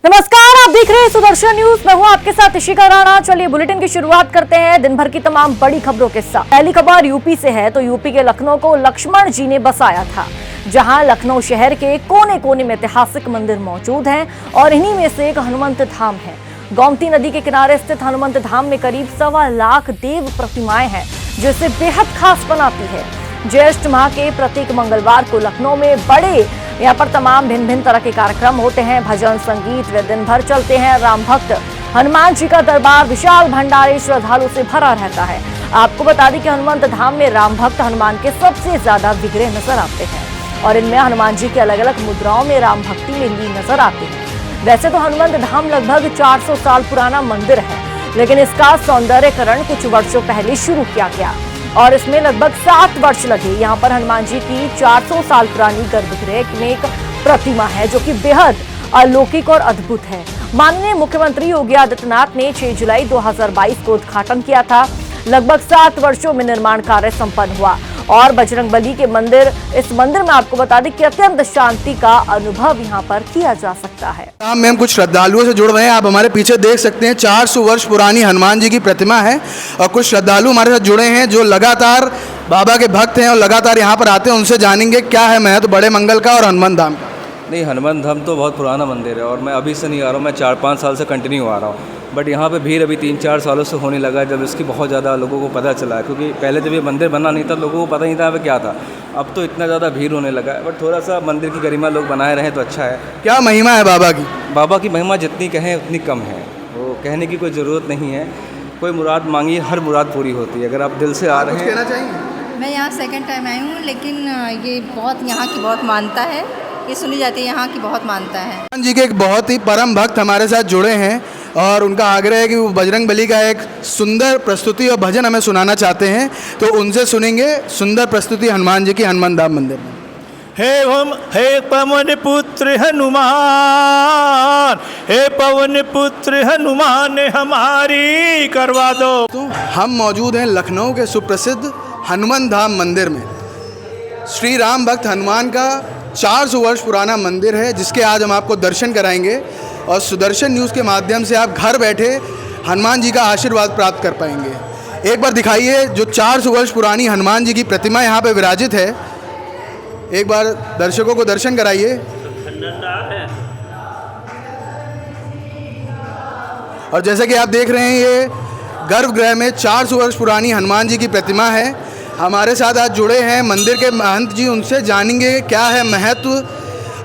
नमस्कार, आप देख रहे हैं सुदर्शन न्यूज। मैं हूं आपके साथ इशिका राणा। चलिए बुलेटिन की शुरुआत करते हैं दिन भर की तमाम बड़ी खबरों के साथ। पहली खबर यूपी से है तो यूपी के लखनऊ को लक्ष्मण जी ने बसाया था, जहां लखनऊ शहर के कोने कोने में ऐतिहासिक मंदिर मौजूद हैं और इन्हीं में से एक हनुमंत धाम है। गोमती नदी के किनारे स्थित हनुमंत धाम में करीब 1.25 लाख देव प्रतिमाएं हैं, जो इसे बेहद खास बनाती है। ज्येष्ठ माह के प्रत्येक मंगलवार को लखनऊ में बड़े यहाँ पर तमाम भिन्न भिन्न तरह के कार्यक्रम होते हैं। भजन संगीत वे दिन भर चलते हैं। राम भक्त हनुमान जी का दरबार विशाल भंडारे श्रद्धालु से भरा रहता है। आपको बता दें कि हनुमंत धाम में राम भक्त हनुमान के सबसे ज्यादा विग्रह नजर आते हैं और इनमें हनुमान जी की अलग अलग मुद्राओं में राम भक्ति में लीन नजर आती है। वैसे तो हनुमंत धाम लगभग 400 साल पुराना मंदिर है, लेकिन इसका सौंदर्यकरण कुछ वर्षों पहले शुरू किया गया और इसमें लगभग 7 वर्ष लगे। यहाँ पर हनुमान जी की 400 साल पुरानी गर्भगृह में एक प्रतिमा है, जो कि बेहद अलौकिक और अद्भुत है। माननीय मुख्यमंत्री योगी आदित्यनाथ ने 6 जुलाई 2022 को उद्घाटन किया था। लगभग 7 वर्षों में निर्माण कार्य संपन्न हुआ और बजरंगबली के मंदिर, इस मंदिर में आपको बता दें कि अत्यंत शांति का अनुभव यहाँ पर किया जा सकता है। हम कुछ श्रद्धालुओं से जुड़ रहे हैं। आप हमारे पीछे देख सकते हैं 400 वर्ष पुरानी हनुमान जी की प्रतिमा है और कुछ श्रद्धालु हमारे साथ जुड़े हैं जो लगातार बाबा के भक्त हैं और लगातार यहाँ पर आते हैं। उनसे जानेंगे क्या है महत्व बड़े मंगल का और हनुमान धाम का। नहीं, हनुमान धाम तो बहुत पुराना मंदिर है और मैं अभी से नहीं आ रहा हूँ, मैं 4-5 साल से कंटिन्यू आ रहा हूँ। बट यहाँ पे भीड़ अभी 3-4 सालों से होने लगा है, जब इसकी बहुत ज़्यादा लोगों को पता चला है। क्योंकि पहले जब ये मंदिर बना नहीं था, लोगों को पता नहीं था यहाँ पे क्या था। अब तो इतना ज़्यादा भीड़ होने लगा है। बट थोड़ा सा मंदिर की गरिमा लोग बनाए रहें तो अच्छा है। क्या महिमा है बाबा की? बाबा की महिमा जितनी कहें उतनी कम है, वो कहने की कोई ज़रूरत नहीं है। कोई मुराद मांगिए, हर मुराद पूरी होती है अगर आप दिल से आ रहे हैं। कहना चाहेंगे? मैं यहाँ सेकंड टाइम आई हूँ, लेकिन ये बहुत यहाँ की बहुत मानता है, ये सुनी जाती है, यहाँ की बहुत मानता है। हनुमान जी के एक बहुत ही परम भक्त हमारे साथ जुड़े हैं और उनका आग्रह है कि वो बजरंगबली का एक सुंदर प्रस्तुति और भजन हमें सुनाना चाहते हैं, तो उनसे सुनेंगे सुंदर प्रस्तुति हनुमान जी की हनुमान धाम मंदिर में। हे पवन पुत्र हनुमान, हे पवन पुत्र हनुमान हमारी करवा दो। तो हम मौजूद हैं लखनऊ के सुप्रसिद्ध हनुमान धाम मंदिर में। श्री राम भक्त हनुमान का 400 वर्ष पुराना मंदिर है, जिसके आज हम आपको दर्शन कराएंगे और सुदर्शन न्यूज़ के माध्यम से आप घर बैठे हनुमान जी का आशीर्वाद प्राप्त कर पाएंगे। एक बार दिखाइए जो 400 वर्ष पुरानी हनुमान जी की प्रतिमा यहाँ पे विराजित है। एक बार दर्शकों को दर्शन कराइए। और जैसे कि आप देख रहे हैं, ये गर्भगृह में 400 वर्ष पुरानी हनुमान जी की प्रतिमा है। हमारे साथ आज जुड़े हैं मंदिर के महंत जी, उनसे जानेंगे क्या है महत्व।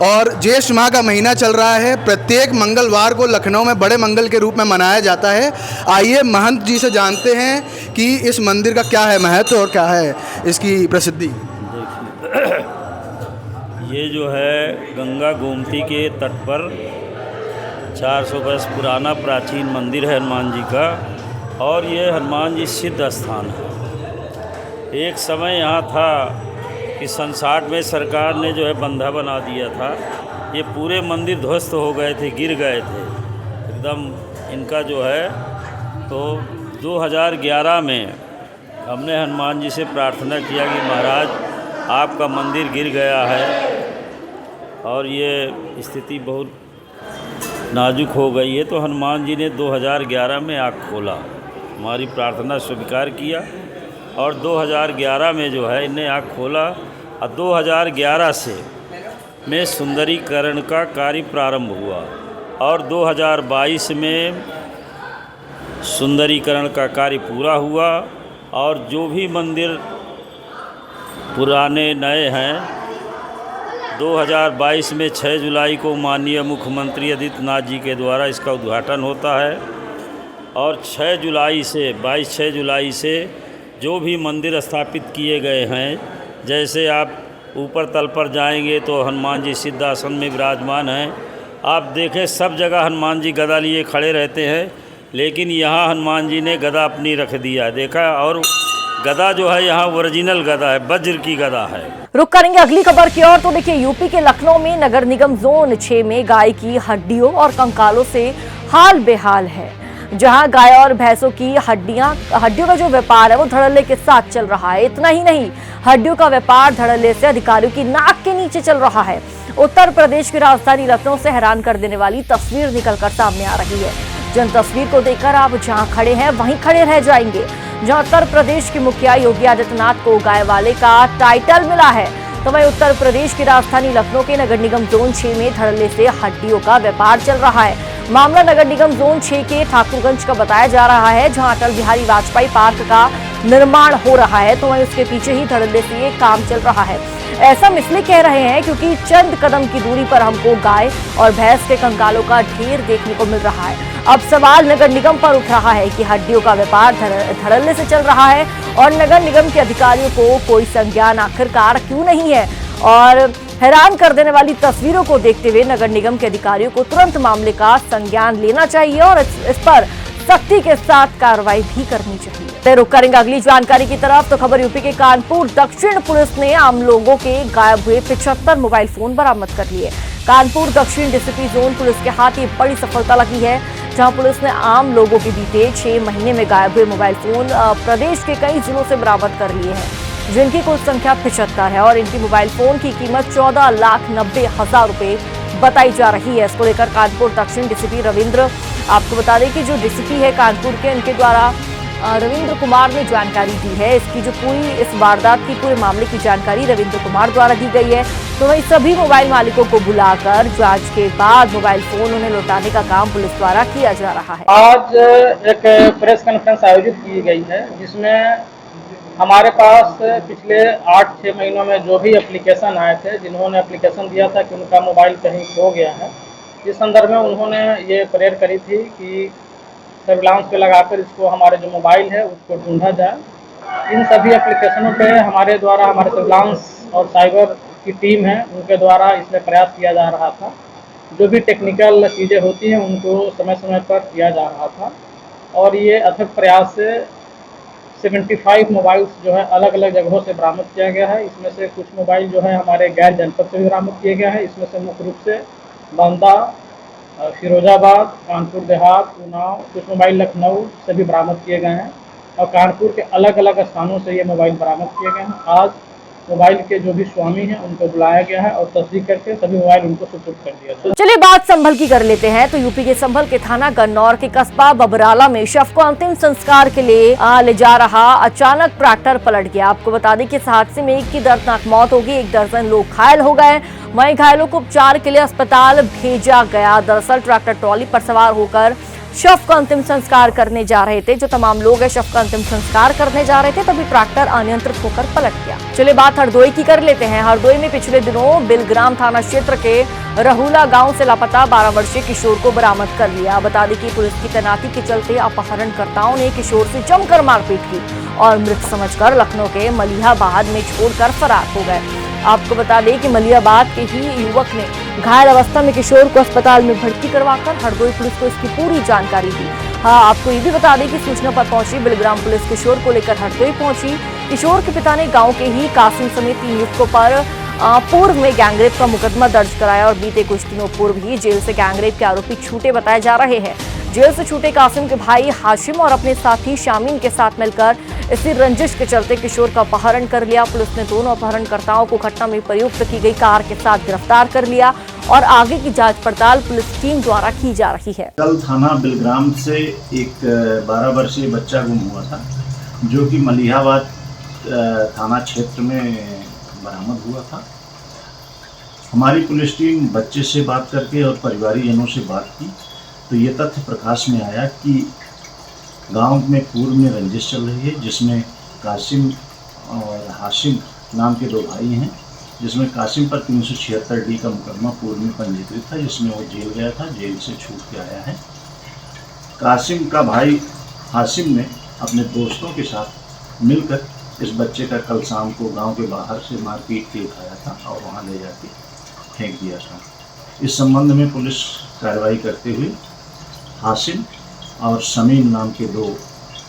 और ज्येष्ठ माह का महीना चल रहा है, प्रत्येक मंगलवार को लखनऊ में बड़े मंगल के रूप में मनाया जाता है। आइए महंत जी से जानते हैं कि इस मंदिर का क्या है महत्व और क्या है इसकी प्रसिद्धि। देखिए, ये जो है गंगा गोमती के तट पर 400 वर्ष पुराना प्राचीन मंदिर है हनुमान जी का, और ये हनुमान जी सिद्ध स्थान है। एक समय यहाँ था कि 67 में सरकार ने जो है बंधा बना दिया था। ये पूरे मंदिर ध्वस्त हो गए थे, गिर गए थे एकदम इनका जो है। तो 2011 में हमने हनुमान जी से प्रार्थना किया कि महाराज आपका मंदिर गिर गया है और ये स्थिति बहुत नाजुक हो गई है। तो हनुमान जी ने 2011 में आँख खोला, हमारी प्रार्थना स्वीकार किया और 2011 में जो है इन्हें आँख खोला और 2011 से में सुंदरीकरण का कार्य प्रारंभ हुआ और 2022 में सुंदरीकरण का कार्य पूरा हुआ। और जो भी मंदिर पुराने नए हैं, 2022 में 6 जुलाई को माननीय मुख्यमंत्री आदित्यनाथ जी के द्वारा इसका उद्घाटन होता है और 6 जुलाई से जो भी मंदिर स्थापित किए गए हैं, जैसे आप ऊपर तल पर जाएंगे तो हनुमान जी सिद्धासन में विराजमान हैं। आप देखें सब जगह हनुमान जी गदा लिए खड़े रहते हैं, लेकिन यहाँ हनुमान जी ने गदा अपनी रख दिया, देखा। और गदा जो है यहाँ ओरिजिनल गदा है, वज्र की गदा है। रुक करेंगे अगली खबर की ओर। तो देखिए, यूपी के लखनऊ में नगर निगम जोन 6 में गाय की हड्डियों और कंकालों से हाल बेहाल है, जहां गाय और भैंसों की हड्डियों का जो व्यापार है वो धड़ल्ले के साथ चल रहा है। इतना ही नहीं, हड्डियों का व्यापार धड़ल्ले से अधिकारियों की नाक के नीचे चल रहा है उत्तर प्रदेश की राजधानी लखनऊ से हैरान कर देने वाली तस्वीर निकलकर सामने आ रही है। जिन तस्वीर को देखकर आप जहां खड़े हैं वहीं खड़े रह जाएंगे। जहां उत्तर प्रदेश के मुखिया योगी आदित्यनाथ को गाय वाले का टाइटल मिला है, तो वहीं उत्तर प्रदेश की राजधानी लखनऊ के नगर निगम जोन 6 में धड़ल्ले से हड्डियों का व्यापार चल रहा है। मामला नगर निगम जोन 6 के ठाकुरगंज का बताया जा रहा है, जहां अटल बिहारी वाजपेयी पार्क का निर्माण हो रहा है, तो वहीं उसके पीछे ही धड़ल्ले से ये काम चल रहा है। ऐसा हम इसलिए कह रहे हैं क्योंकि चंद कदम की दूरी पर हमको गाय और भैंस के कंकालों का ढेर देखने को मिल रहा है। अब सवाल नगर निगम पर उठ रहा है कि हड्डियों का व्यापार धड़ल्ले से चल रहा है और नगर निगम के अधिकारियों को कोई संज्ञान आखिरकार क्यों नहीं है। और हैरान कर देने वाली तस्वीरों को देखते हुए नगर निगम के अधिकारियों को तुरंत मामले का संज्ञान लेना चाहिए और इस पर सख्ती के साथ कार्रवाई भी करनी चाहिए। रुक करेंगे अगली जानकारी की तरफ। तो खबर यूपी के कानपुर दक्षिण पुलिस ने आम लोगों के गायब हुए 75 मोबाइल फोन बरामद कर लिए। कानपुर दक्षिण डीसीपी जोन पुलिस के हाथ ये बड़ी सफलता लगी है, जहां पुलिस ने आम लोगों के बीते 6 महीने में गायब हुए मोबाइल फोन प्रदेश के कई जिलों से बरामद कर लिए हैं, जिनकी कुल संख्या 75 है और इनकी मोबाइल फोन की कीमत 14,90,000 रुपए बताई जा रही है। इसको लेकर कानपुर दक्षिण डीसीपी रविंद्र, आपको बता दें कि जो डीसीपी है कानपुर के, उनके द्वारा रविंद्र कुमार ने जानकारी दी है। इसकी जो पूरी इस वारदात की पूरे मामले की जानकारी रविंद्र कुमार द्वारा दी गई है। तो वही सभी मोबाइल मालिकों को बुलाकर जांच के बाद मोबाइल फोन उन्हें लौटाने का काम पुलिस द्वारा किया जा रहा है। आज एक प्रेस कॉन्फ्रेंस आयोजित की गई है, जिसमें हमारे पास पिछले 8-6 महीनों में जो भी एप्लीकेशन आए थे, जिन्होंने एप्लीकेशन दिया था कि उनका मोबाइल कहीं खो गया है, इस संदर्भ में उन्होंने ये प्रेयर करी थी कि सर्विलांस पे लगाकर इसको हमारे जो मोबाइल है उसको ढूंढा जाए। इन सभी एप्लीकेशनों पे हमारे द्वारा, हमारे सर्विलांस और साइबर की टीम है, उनके द्वारा इसमें प्रयास किया जा रहा था। जो भी टेक्निकल चीज़ें होती हैं उनको समय समय पर किया जा रहा था और ये अथक प्रयास से 75 मोबाइल्स जो है अलग अलग जगहों से बरामद किया गया है। इसमें से कुछ मोबाइल जो है हमारे गैर जनपद से भी बरामद किए गए हैं। इसमें से मुख्य रूप से बांदा, फिरोजाबाद, कानपुर देहात, उन्नाव, कुछ मोबाइल लखनऊ से भी बरामद किए गए हैं और कानपुर के अलग अलग स्थानों से ये मोबाइल बरामद किए गए हैं। आज मोबाइल के जो भी स्वामी हैं उनको बुलाया गया है और तस्दीक करके सभी मोबाइल उनको सुपुर्द कर दिया गया। चलिए बात संभल की कर लेते हैं। तो यूपी के संभल के थाना गन्नौर के कस्बा बबराला में शव को अंतिम संस्कार के लिए ले जा रहा अचानक ट्रैक्टर पलट गया। आपको बता दें कि इस हादसे में एक की दर्दनाक मौत होगी, 1 दर्जन लोग घायल हो गए। वहीं घायलों को उपचार के लिए अस्पताल भेजा गया। दरअसल ट्रैक्टर ट्रॉली पर सवार होकर शव का अंतिम संस्कार करने जा रहे थे। जो तमाम लोग शव का अंतिम संस्कार करने जा रहे थे, तभी ट्रैक्टर अनियंत्रित होकर पलट गया। चलिए बात हरदोई की कर लेते हैं। हरदोई में पिछले दिनों बिलग्राम थाना क्षेत्र के रहुला गांव से लापता 12 वर्षीय किशोर को बरामद कर लिया। बता दें कि पुलिस की तैनाती के चलते अपहरणकर्ताओं ने किशोर से जमकर मारपीट की और मृत समझकर लखनऊ के मलिहाबाद में छोड़कर फरार हो गए। आपको बता दें कि मलिहाबाद के ही युवक ने घायल अवस्था में किशोर को अस्पताल में भर्ती करवाकर हरदोई पुलिस को इसकी पूरी जानकारी दी। हाँ, आपको ये भी बता दें कि सूचना पर पहुंची बिलग्राम पुलिस किशोर को लेकर हरदोई पहुंची। किशोर के पिता ने गांव के ही कासिम समेत 3 युवकों पर पूर्व में गैंगरेप का मुकदमा दर्ज कराया और बीते कुछ दिनों पूर्व ही जेल से गैंगरेप के आरोपी छूटे बताए जा रहे हैं। जेल से छूटे कासिम के भाई हाशिम और अपने साथी शामीन के साथ मिलकर इसी रंजिश के चलते किशोर का अपहरण कर लिया। पुलिस ने दोनों अपहरणकर्ताओं को घटना में प्रयुक्त की गई कार के साथ गिरफ्तार कर लिया और आगे की जांच पड़ताल पुलिस टीम द्वारा की जा रही है। कल थाना बिलग्राम से एक 12 वर्षीय बच्चा गुम हुआ था, जो कि मलिहाबाद थाना क्षेत्र में बरामद हुआ था। हमारी पुलिस टीम बच्चे से बात करके और परिवारीजनों से बात की तो ये तथ्य प्रकाश में आया कि गांव में पूर्व में रंजिश चल रही है, जिसमें कासिम और हाशिम नाम के 2 भाई हैं, जिसमें कासिम पर 376D का मुकदमा पूर्व में पंजीकृत था, जिसमें वो जेल गया था, जेल से छूट के आया है। कासिम का भाई हाशिम ने अपने दोस्तों के साथ मिलकर इस बच्चे का कल शाम को गांव के बाहर से मारपीट के उठाया था और वहां ले जाके फेंक दिया था। इस संबंध में पुलिस कार्रवाई करते हुए हाशिम और समीम नाम के 2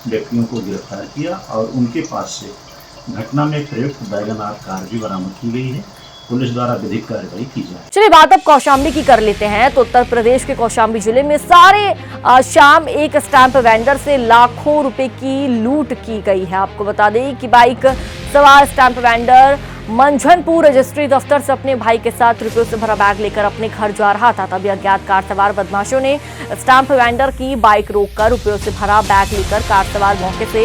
व्यक्तियों को गिरफ्तार किया और उनके पास से घटना में प्रयुक्त बैगनार कार भी बरामद की गई है। पुलिस द्वारा विधिक कार्रवाई की जाए। चलिए बात अब कौशाम्बी की कर लेते हैं। तो उत्तर प्रदेश के कौशाम्बी जिले में सारे शाम एक स्टैंप वेंडर से लाखों रुपए की लूट की गई है। आपको बता दें कि बाइक सवार स्टैंप वेंडर मंझनपुर रजिस्ट्री दफ्तर से अपने भाई के साथ रुपयों से भरा बैग लेकर अपने घर जा रहा था, तभी अज्ञात कार सवार बदमाशों ने स्टैंप वेंडर की बाइक रोककर रुपयों से भरा बैग लेकर कार सवार मौके से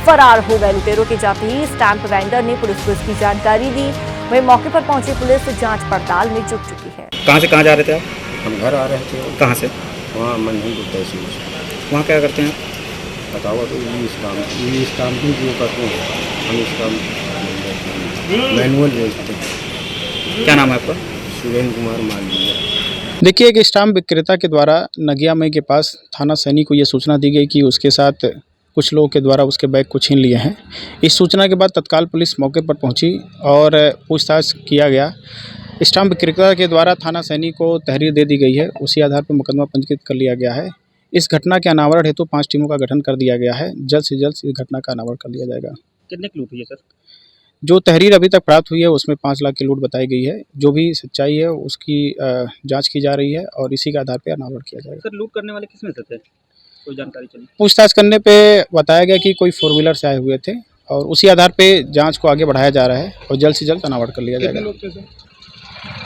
फरार हो गए। लुटेरों के जाते ही स्टैंप वेंडर ने पुलिस को इसकी जानकारी दी। वहीं मौके पर पहुंची पुलिस जांच पड़ताल में जुट चुकी है। कहाँ से कहाँ जा रहे थे आप? हम घर आ रहे थे। कहाँ से? वहाँ मंझनपुर तहसील से। वहाँ क्या करते हैं? बताओ तो ई स्टाम्पिंग जो करते हैं हम, स्टाम्प मैनुअल बेचते हैं। क्या नाम है आपका? सुरेंद्र कुमार मालवीय। देखिए, एक स्टाम्प विक्रेता के द्वारा नगिया मई के पास थाना सैनी को ये सूचना दी गई कि उसके साथ कुछ लोगों के द्वारा उसके बैग को छीन लिए हैं। इस सूचना के बाद तत्काल पुलिस मौके पर पहुंची और पूछताछ किया गया। स्टाम्प विक्रेता के द्वारा थाना सैनी को तहरीर दे दी गई है। उसी आधार पर मुकदमा पंजीकृत कर लिया गया है। इस घटना के अनावरण हेतु 5 टीमों का गठन कर दिया गया है। जल्द से जल्द इस घटना का अनावरण कर लिया जाएगा। कितने की लूट हुई है सर? जो तहरीर अभी तक प्राप्त हुई है उसमें 5 लाख की लूट बताई गई है। जो भी सच्चाई है उसकी जांच की जा रही है और इसी के आधार पर अनावरण किया जाएगा। सर, लूट करने वाले किसमें से थे? कोई जानकारी चली? पूछताछ करने पे बताया गया कि कोई 4 व्हीलर से आए हुए थे और उसी आधार पे जांच को आगे बढ़ाया जा रहा है और जल्द से जल्द अनावरण कर लिया जाएगा। कितने लोग थे सर?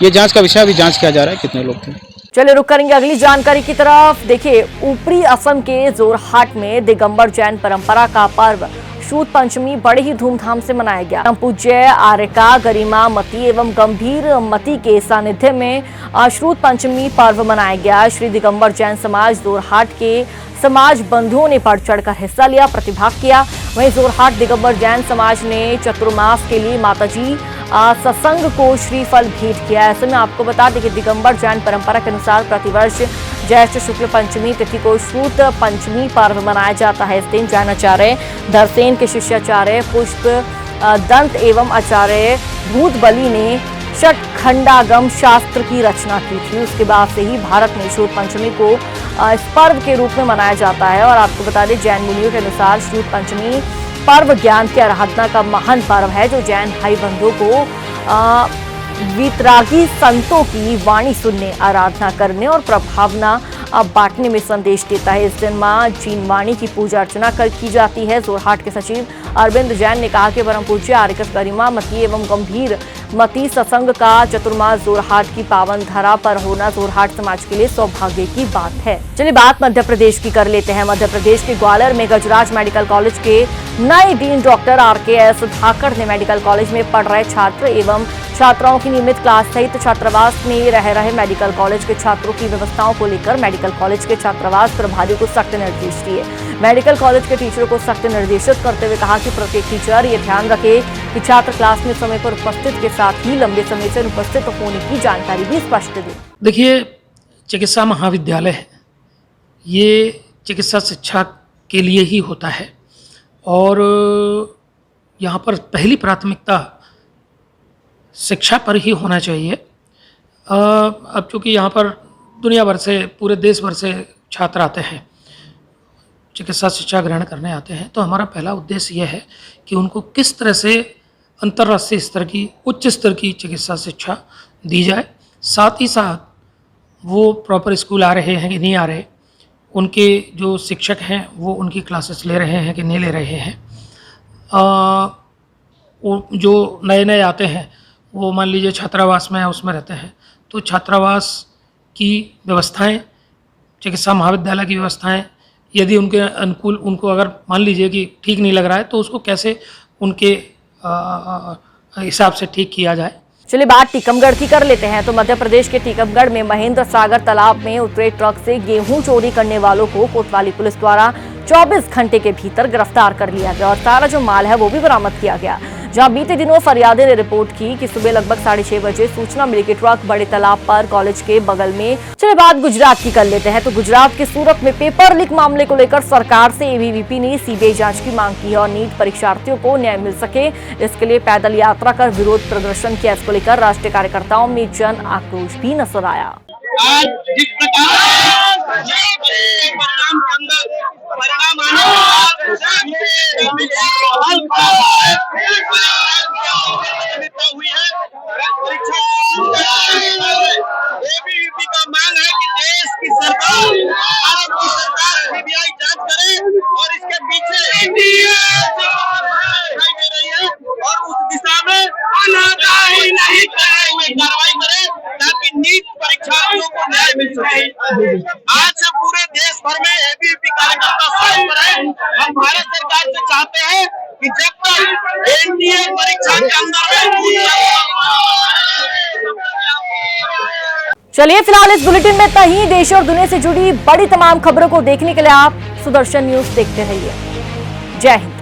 ये जांच का विषय अभी जांच किया जा रहा है कितने लोग थे। चलिए रुक करेंगे अगली जानकारी की तरफ। देखिए, ऊपरी असम के जोरहाट में दिगंबर जैन परंपरा का पर्व श्रुत पंचमी बड़े ही धूमधाम से मनाया गया। परम पूज्य आर्यका गरिमा मती एवं गंभीर मती के सानिध्य में श्रुत पंचमी पर्व मनाया गया। श्री दिगंबर जैन समाज जोरहाट के समाज बंधुओं ने बढ़ चढ़कर हिस्सा लिया, प्रतिभाग किया। वहीं जोरहाट दिगंबर जैन समाज ने चतुर्मास के लिए माताजी सत्संग को श्रीफल भेंट किया। ऐसे में आपको बता दें कि दिगंबर जैन परंपरा के अनुसार प्रतिवर्ष ज्येष्ठ शुक्ल पंचमी तिथि को श्रुत पंचमी पर्व मनाया जाता है। इस दिन जैन आचार्य धरसेन के शिष्याचार्य पुष्प दंत एवं आचार्य भूत बलि ने षटखंडागम शास्त्र की रचना की थी। उसके बाद से ही भारत में श्रुत पंचमी को इस पर्व के रूप में मनाया जाता है। और आपको बता दें, जैन मुनियों के अनुसार श्रुत पंचमी पर्व ज्ञान की आराधना का महान पर्व है, जो जैन भाई बंधुओं को वितरागी संतों की वाणी सुनने, आराधना करने और प्रभावना बांटने में संदेश देता है। इस दिन मां जीनवाणी की पूजा अर्चना की जाती है। जोरहाट के सचिव अरविंद जैन ने कहा कि परम पूज्य आर्यका गरिमा मती एवं गंभीर मती सत्संग का चतुर्मास जोरहाट की पावन धरा पर होना जोरहाट समाज के लिए सौभाग्य की बात है। चलिए बात मध्य प्रदेश की कर लेते हैं। मध्य प्रदेश के ग्वालियर में गजराज मेडिकल कॉलेज के नए डीन डॉक्टर RKS धाकड़ ने मेडिकल कॉलेज में पढ़ रहे छात्र एवं छात्राओं की नियमित क्लास सहित छात्रावास में रह रहे मेडिकल कॉलेज के छात्रों की व्यवस्थाओं को लेकर मेडिकल कॉलेज के छात्रावास प्रभारियों को सख्त निर्देश दिए। मेडिकल कॉलेज के टीचरों को सख्त निर्देशित करते हुए कहा कि प्रत्येक टीचर ये ध्यान रखे कि छात्र क्लास में समय पर उपस्थित के साथ ही लंबे समय से उपस्थित होने की जानकारी भी स्पष्ट दे। देखिए, चिकित्सा महाविद्यालय है, ये चिकित्सा शिक्षा के लिए ही होता है और यहाँ पर पहली प्राथमिकता शिक्षा पर ही होना चाहिए। अब चूँकि यहाँ पर दुनिया भर से, पूरे देश भर से छात्र आते हैं, चिकित्सा शिक्षा ग्रहण करने आते हैं, तो हमारा पहला उद्देश्य यह है कि उनको किस तरह से अंतर्राष्ट्रीय स्तर की, उच्च स्तर की चिकित्सा शिक्षा दी जाए। साथ ही साथ वो प्रॉपर स्कूल आ रहे हैं कि नहीं आ रहे, उनके जो शिक्षक हैं वो उनकी क्लासेस ले रहे हैं कि नहीं ले रहे हैं। वो जो नए नए आते हैं वो मान लीजिए छात्रावास में उसमें रहते हैं, तो छात्रावास की व्यवस्थाएं, चिकित्सा महाविद्यालय की व्यवस्थाएं, यदि उनके अनुकूल, उनको अगर मान लीजिए कि ठीक नहीं लग रहा है तो उसको कैसे उनके हिसाब से ठीक किया जाए। चलिए बात टीकमगढ़ की कर लेते हैं। तो मध्य प्रदेश के टीकमगढ़ में महेंद्र सागर तालाब में उतरे ट्रक से गेहूं चोरी करने वालों को कोतवाली पुलिस द्वारा 24 घंटे के भीतर गिरफ्तार कर लिया गया और सारा जो माल है वो भी बरामद किया गया। जहां बीते दिनों फरियादी ने रिपोर्ट की कि सुबह लगभग 6:30 बजे सूचना मिली कि ट्रक बड़े तालाब पर कॉलेज के बगल में। चलिए बात गुजरात की कर लेते हैं। तो गुजरात के सूरत में पेपर लीक मामले को लेकर सरकार से ABVP ने CBI जांच की मांग की है और नीट परीक्षार्थियों को न्याय मिल सके, इसके लिए पैदल यात्रा कर विरोध प्रदर्शन किया। इसको लेकर राष्ट्रीय कार्यकर्ताओं में जन आक्रोश भी नजर आया। आज जिस प्रकार परिणाम हुई है, ABVP का मांग है कि देश की सरकार, भारत की सरकार CBI जांच करे और इसके पीछे दिखाई दे रही है और उस दिशा में भर में एबीवीपी कार्यकर्ता सड़क पर है। हम भारत सरकार से चाहते हैं कि जब तक एनडीए परीक्षा के अंदर चलिए फिलहाल इस बुलेटिन में इतना ही। देश और दुनिया से जुड़ी बड़ी तमाम खबरों को देखने के लिए आप सुदर्शन न्यूज देखते रहिए। जय हिंद।